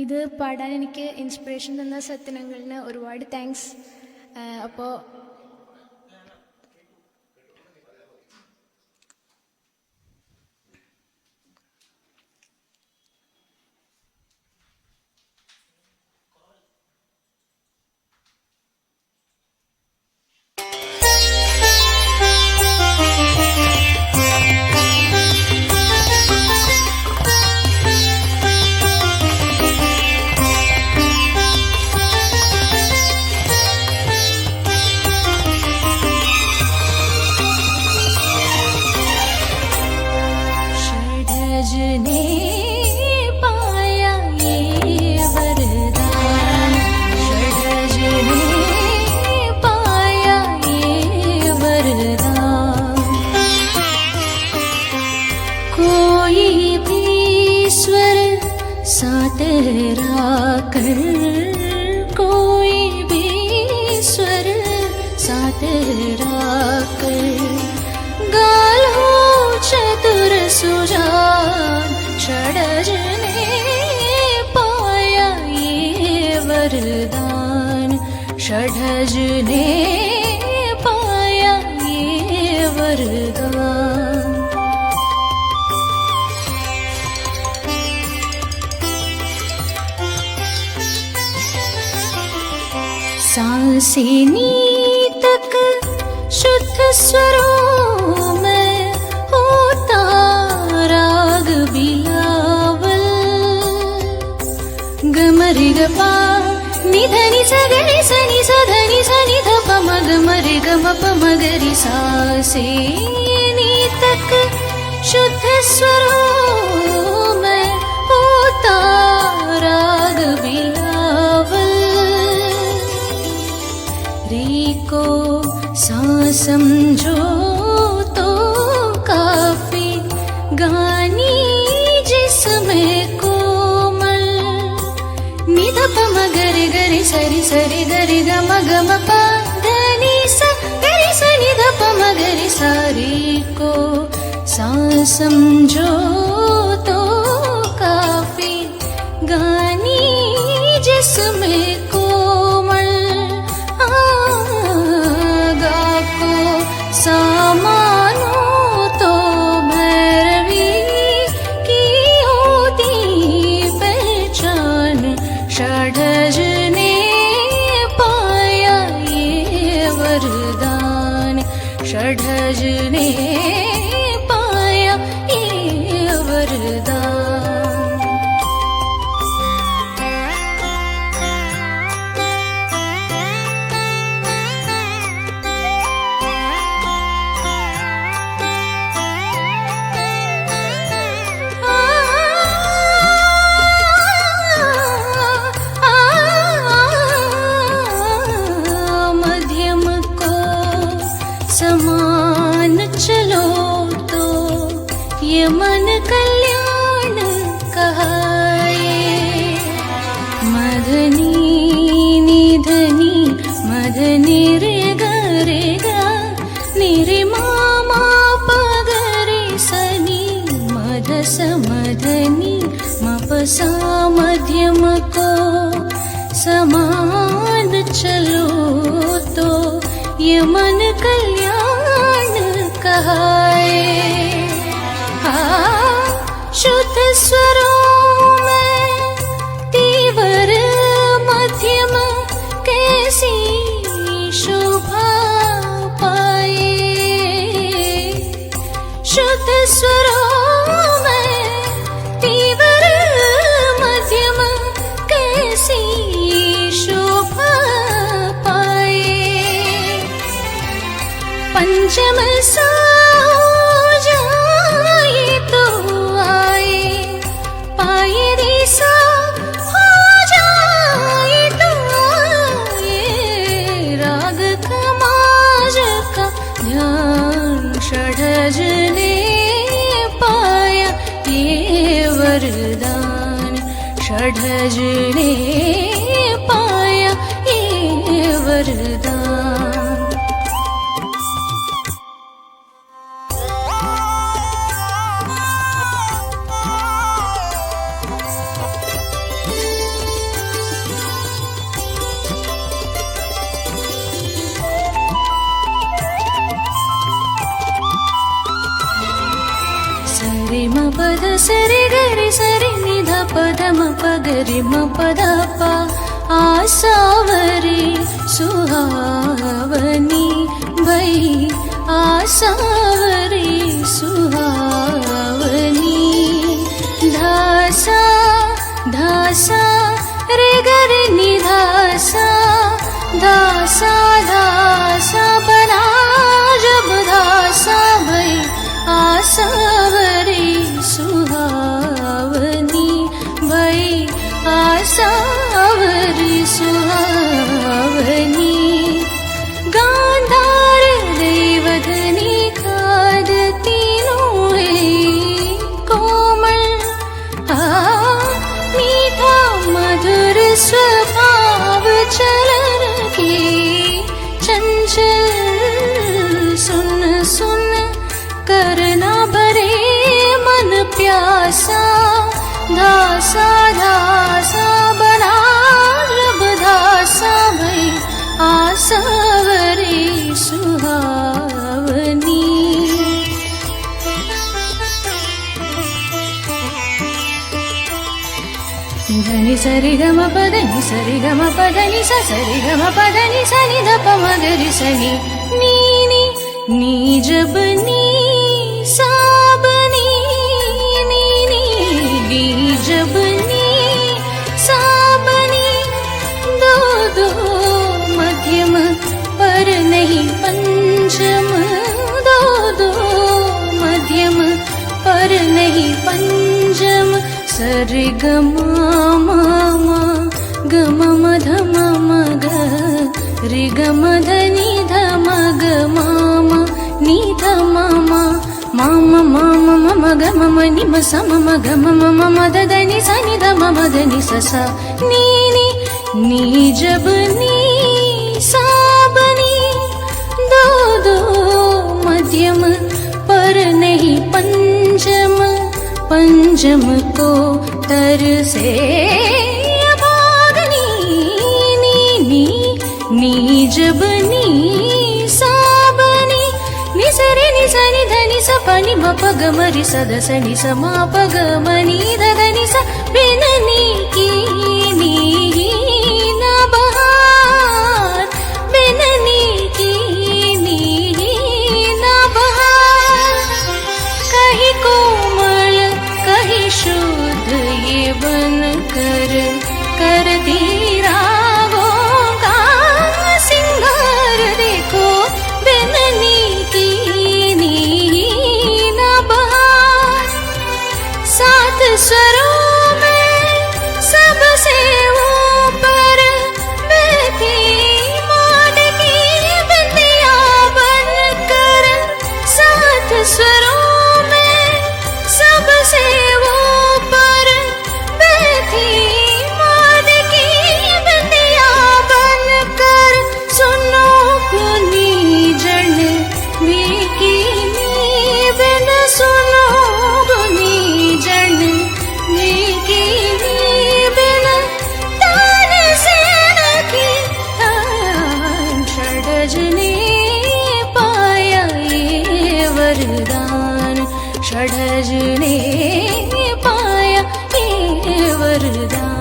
ഇത് പാടാൻ എനിക്ക് ഇൻസ്പിറേഷൻ തന്ന സത്യനങ്ങളിന് ഒരുപാട് താങ്ക്സ്. അപ്പോൾ कोई भी स्वर साथ राकर गालो चतुर सुजान षडज ने पाया ये वरदान षडज ने पाया ये वरदान. सांसें तक शुद्ध स्वरों में होता राग बिलावल. गमरि गपा निधनि सगरि सनि सधनि सनि धप मग मरि गम प मगरि. सांसें तक शुद्ध स्वरों में होता राग बिलावल. रे को सा समझो तो काफी गानी जिसमें कोमल. निधप मगरि गरि सरि सरि गरि गम गम प धनि स गरि स निधप मगरि सा. रे को सा समझो तो काफी गानी जिसमें कोमल. सामानो तो भैरवी की होती पहचान. षडज ने पाया ये वरदान षडज ने पाया ये वरदान. समान चलो तो ये मन कल्याण कहाए. मधनी निधनी मधनी रे गे गा निरे मामा पगरे सनी मध समधनी मपसा मध्यम को. समान चलो तो ये मन कल्याण कहाए. शुद्ध स्वरों में तीव्र मध्यम कैसी शोभा पाए. शुद्ध स्वरों में तीव्र मध्यम कैसी शोभा पाए. पंचम सा जाए तो आए पाए. रे सा हो जाए तो आए. राग खमाज का ध्यान षडज ने पाया ये वरदान षडज ने पाया ये वरदान. सरि गरि सरि नि ध प ध म प ग रि म प ध प आसावरी सुहावनी भई आसावरी सुहावनी धासा धासा रे गरि नि धासा धासा धासा बना जब धासा भई आसावरी सुहावनी भई आसावरी सुहावनी गांधार देवधनी खादती नोए कोमल मीठा मधुर स्वभाव चलन के चंचल सुन सुन करना भरे मन प्यासा धासा धासा बना रब धासा भई आसावरी सुहावनी धनि सरि ग म प ध नि सरि ग म प ध नि सा सरि ग म प ध नि सा नि ध प म ग रि सा नि नी जब नी साबनी नी जब नी साबनी दो दो मध्यम पर नहीं पंचम दो दो मध्यम पर नहीं पंचम सरि ग म म ग म म ध म म ग रि ग म ध नि ध म ग म म नि ध म म म म म म म ग म म नि म स म म ग म म म म द द नि स नि ध म म ध नि स स नी जब नी साबनी दो दो मध्यम पर नहीं पंचम पंचम को तर से भागनी नी जब नी साबनी नि सरि नि सा नि ध नि स प नि म प ग म रि स द स नि स म प ग म नि ध द नि स बिननी की नी न बहार बिननी की नी न बहार कहीं कोमल कहीं शुद्ध ये बन कर रागों का सिंगार देखो बिननी की नी न बहार सात स्वरों में सबसे ऊपर बैठी माड की बिंदिया बन कर सात स्वरों में सबसे ऊपर बैठी माड की बिंदिया बन कर सुनो कुनी जन भी बिन सुनो कुनी जन भी बिन तान से की तान षडज ने पाया ये वरदान षडज ने पाया ये वरदान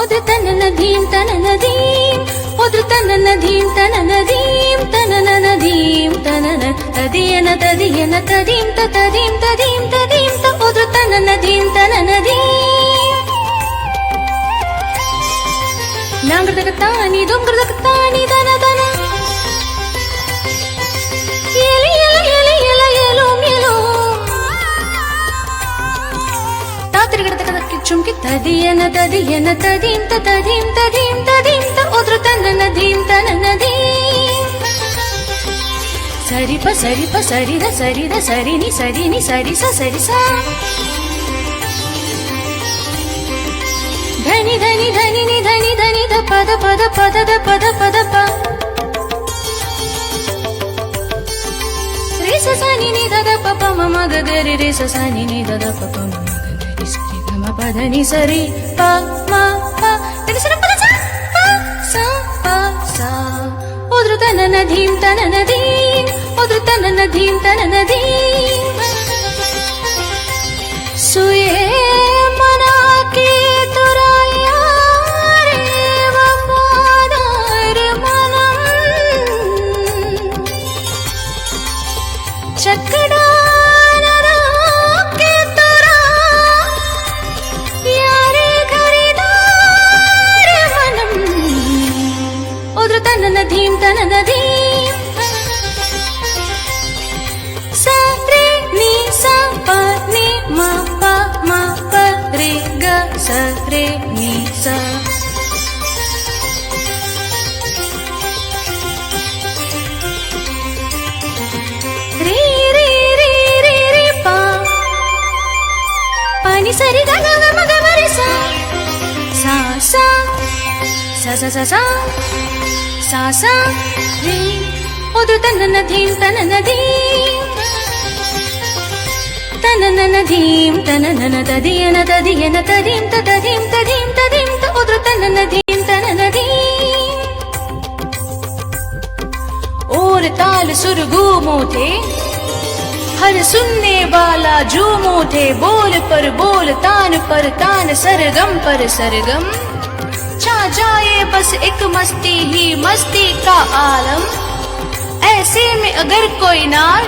उद तन नदीम तन नदीम उद तन नदीम तन नदीम तन नदीम तन तदियन तदियन तदीम तदीम तदीम तदीम त उद तन नदीम तन नदीम नांगृतकतानि दुंगृतकतानि दन दन येली येला येली येला येलोम येलोम तात्रिगृतकत किचुंकि तदियन तदियन तदीम तदीम तदीम तदीम त उद्र तन नदीम तन नदीम सरि प सरि ध सरि नि सरि स सरि सा धनि धनि धनि नि धनि धनि ध पद पद पद द पद पद प रे स सा नि ध द प प म म ग ग रे स सा नि ध द प प म म ग रि स रि ग म प ध नि स रि प म प ध नि स रि प ध सा प सा प सा उद उद्रु तननधीं तननधीं उद्रु तननधीं तननधीं सुये मना के तुराया रे वफादार मनम चकड़ा तननधीं तननधीं सा रे नी सा पा नी मा प रे ग सा रे नी सा रे रे रे रे रे पा पानी सरी ग ग म ग म रे सा सा सा सा सा सा सा सा सा रे उद्रु तननधीं तननधीं तननधीं तननन तदियन तदियन तदीं तदीं तदीं तदीं त उद्रु तननधीं तननधीं और ताल सुर गूमो थे हर सुनने वाला झूमो थे बोल पर बोल तान पर तान सरगम पर सरगम छा जाए बस एक मस्ती ही मस्ती का आलम ऐसे में अगर कोई नार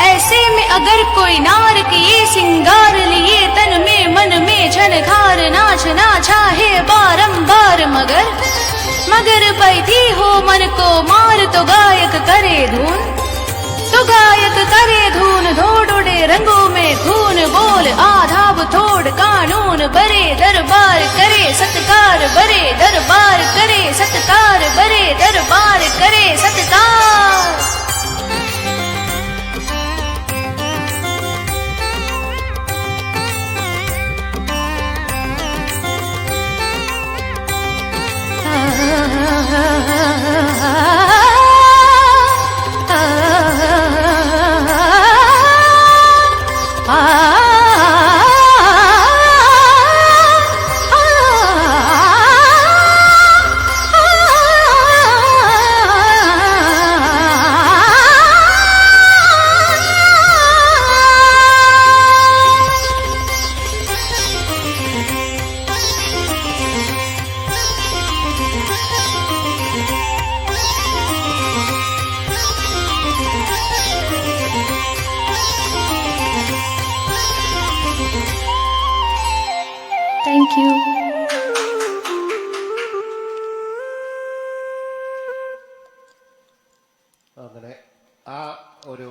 ऐसे में अगर कोई नार के ये सिंगार लिए तन में मन में झनकार नाचना चाहे बारंबार मगर मगर बैठी हो मन को मार तो गायक करे धून तो गायक करे धून धोड़ उड़े रंगों में धून बोल आधाब थोड़ कानून बरे दरबार करे सत्कार बरे दरबार करे सत्कार बरे दरबार करे सत्कार Thank you. അങ്ങനെ ആ ഒരു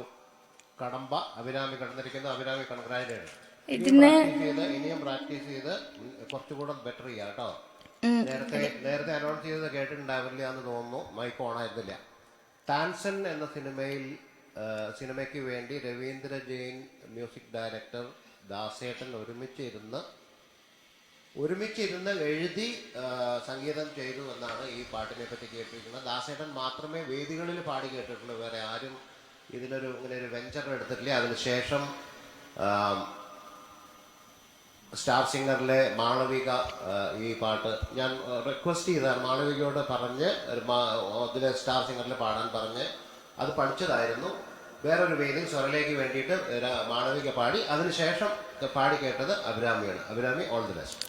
കടമ്പ അഭിരാമി കടന്നിരിക്കുന്ന അഭിരാമി കൺഗ്രാജുലേഷൻ. ഇനിയും പ്രാക്ടീസ് ചെയ്ത് കുറച്ചുകൂടെ ബെറ്റർ ചെയ്യാം കേട്ടോ. നേരത്തെ അനൗൺസ് ചെയ്തത് കേട്ടിട്ടുണ്ടാവില്ല എന്ന് തോന്നുന്നു, മൈക്ക് ഓൺ ആയിരുന്നില്ല. ടാൻസൻ എന്ന സിനിമയ്ക്ക് വേണ്ടി രവീന്ദ്ര ജെയിൻ മ്യൂസിക് ഡയറക്ടർ ദാസേട്ടൻ ഒരുമിച്ചിരുന്ന് എഴുതി സംഗീതം ചെയ്തു എന്നാണ് ഈ പാട്ടിനെ പറ്റി കേട്ടിരിക്കുന്നത്. ദാസേട്ടൻ മാത്രമേ വേദികളിൽ പാടി കേട്ടിട്ടുള്ളൂ, വേറെ ആരും ഇങ്ങനെ ഒരു വെഞ്ചർ എടുത്തിട്ടില്ല. അതിനുശേഷം സ്റ്റാർ സിംഗറിലെ മാളവിക ഈ പാട്ട് ഞാൻ റിക്വസ്റ്റ് ചെയ്താണ്, മാളവികയോട് പറഞ്ഞ് ഇതിലെ സ്റ്റാർ സിംഗറിൽ പാടാൻ പറഞ്ഞ് അത് പഠിച്ചതായിരുന്നു. വേറൊരു വേദി സ്വരലേക്ക് വേണ്ടിയിട്ട് മാളവിക പാടി, അതിനുശേഷം പാടി കേട്ടത് അഭിരാമിയാണ്. Abhirami, all the best.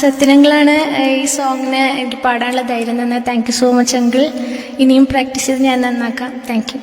സത്യങ്ങളാണ് ഈ സോങ്ങിന് എനിക്ക് പാടാനുള്ള ധൈര്യം തന്നെ. Thank you so much uncle. ഇനിയും പ്രാക്ടീസ് ചെയ്ത് ഞാൻ നന്നാക്കാം. Thank you.